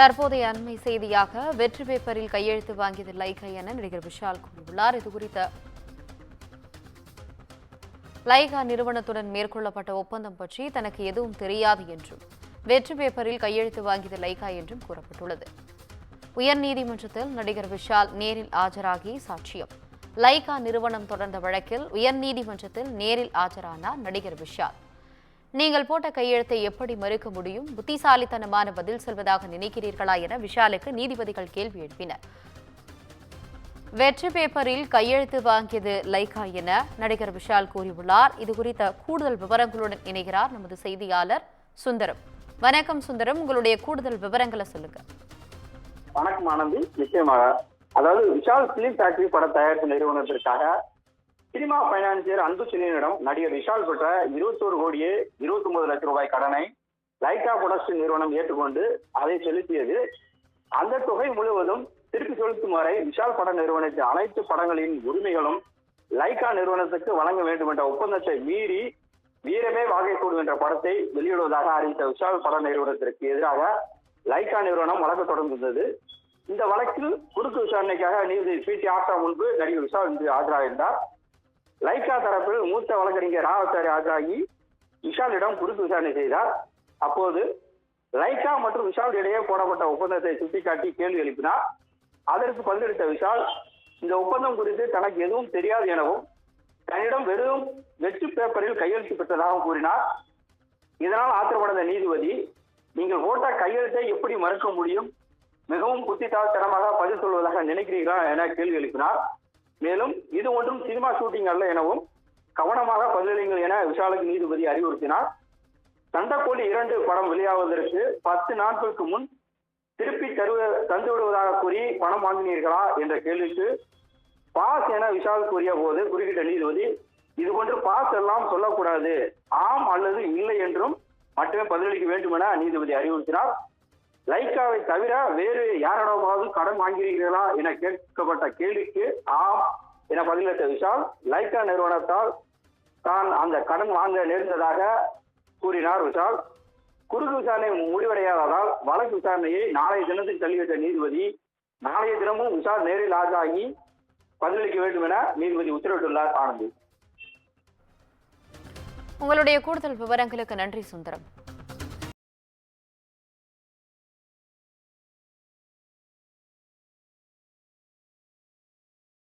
தற்போதைய அண்மை செய்தியாக வெற்றி பேப்பரில் கையெழுத்து வாங்கியது லைகா என நடிகர் விஷால் கூறியுள்ளார். இதுகுறித்த லைகா நிறுவனத்துடன் மேற்கொள்ளப்பட்ட ஒப்பந்தம் பற்றி தனக்கு எதுவும் தெரியாது என்றும், வெற்றி பேப்பரில் கையெழுத்து வாங்கியது லைகா என்றும் கூறப்பட்டுள்ளது. உயர்நீதிமன்றத்தில் நடிகர் விஷால் நேரில் ஆஜராகி சாட்சியம். லைகா நிறுவனம் தொடர்ந்த வழக்கில் உயர்நீதிமன்றத்தில் நேரில் ஆஜரானார் நடிகர் விஷால். நீங்கள் போட்ட கையெழுத்தை எப்படி மறுக்க முடியும்? புத்திசாலித்தனமான பதில் சொல்வதாக நினைக்கிறீர்களா என விஷாலுக்கு நீதிபதிகள் கேள்வி எழுப்பினர். வெற்றி பேப்பரில் கையெழுத்து வாங்கியது லைகா என நடிகர் விஷால் கூறியுள்ளார். இதுகுறித்த கூடுதல் விவரங்களுடன் இணைகிறார் நமது செய்தியாளர் சுந்தரம். வணக்கம் சுந்தரம், உங்களுடைய கூடுதல் விவரங்களை சொல்லுங்க. வணக்கம் ஆனந்தி. நிச்சயமாக, அதாவது விஷால் பிலிம் ஃபேக்டரி பட தயாரிப்பு நிறுவனத்திற்காக சினிமா பைனான்சியர் அன்பு செல்வனிடம் நடிகர் விஷால் பெற்ற 21 கோடியே 29 லட்சம் ரூபாய் கடனை லைகா புரொடக்ஷன் நிறுவனம் ஏற்றுக்கொண்டு அதை செலுத்தியது. அந்த தொகை முழுவதும் திருப்பி செலுத்தும் வரை விஷால் பட நிறுவனத்தின் அனைத்து படங்களின் உரிமைகளும் லைகா நிறுவனத்துக்கு வழங்க வேண்டும் என்ற ஒப்பந்தத்தை மீறி வீரமே வாகை சூடும் என்ற படத்தை வெளியிடுவதாக அறிவித்த விஷால் பட நிறுவனத்திற்கு எதிராக லைகா நிறுவனம் வழக்கு தொடர்ந்தது. இந்த வழக்கில் குறுக்கு விசாரணைக்காக நீதிபதி பி.டி. ஆஷா முன்பு நடிகர் விஷால் இன்று ஆஜராகியிருந்தார். லைகா தரப்பில் மூத்த வழக்கறிஞர் ராவச்சாரி ஆஜராகி விஷாலிடம் குறுக்கு விசாரணை செய்தார். அப்போது லைகா மற்றும் விஷால் இடையே போடப்பட்ட ஒப்பந்தத்தை சுட்டிக்காட்டி கேள்வி எழுப்பினார். அதற்கு பதிலளித்த விஷால் இந்த ஒப்பந்தம் குறித்து தனக்கு எதுவும் தெரியாது எனவும் தன்னிடம் வெறும் வெற்று பேப்பரில் கையெழுத்து பெற்றதாகவும் கூறினார். இதனால் ஆத்திரமடைந்த நீதிபதி, நீங்கள் போட்ட கையெழுத்தை எப்படி மறுக்க முடியும்? மிகவும் புத்திசாலித்தனமாக பதில் சொல்வதாக நினைக்கிறீர்களா என கேள்வி எழுப்பினார். மேலும் இது ஒன்றும் சினிமா ஷூட்டிங் அல்ல எனவும் கவனமாக பதிலளிங்கள் என விஷாலுக்கு நீதிபதி அறிவுறுத்தினார். சண்டைக்கோழி 2 படம் வெளியாவதற்கு 10 நாட்களுக்கு முன் திருப்பி தந்து விடுவதாக கூறி பணம் வாங்கினீர்களா என்ற கேள்விக்கு பாஸ் என விஷால் கூறிய போது குறுக்கிட்ட நீதிபதி, இது போன்று பாஸ் எல்லாம் சொல்லக்கூடாது, ஆம் அல்லது இல்லை என்றும் மட்டுமே பதிலளிக்க வேண்டும் என நீதிபதி அறிவுறுத்தினார். லைகாவை தவிர வேறு யாரிடமாவது கடன் வாங்கிறீர்களா என கேட்கப்பட்ட கேள்விக்கு ஆம் என பதிலளித்த விஷால், லைகா நிறுவனத்தால் தான் அந்த கடன் வாங்க நேர்ந்ததாக கூறினார். விஷால் குறுக்கு விசாரணை முடிவடையாததால் வழக்கு விசாரணையை நாளைய தினத்துக்கு தள்ளிவிட்ட நீதிபதி, நாளைய தினமும் விஷால் நேரில் ஆஜராகி பதிலளிக்க வேண்டும் என நீதிபதி உத்தரவிட்டுள்ளார். ஆனந்தி, உங்களுடைய கூடுதல் விவரங்களுக்கு நன்றி சுந்தரம்.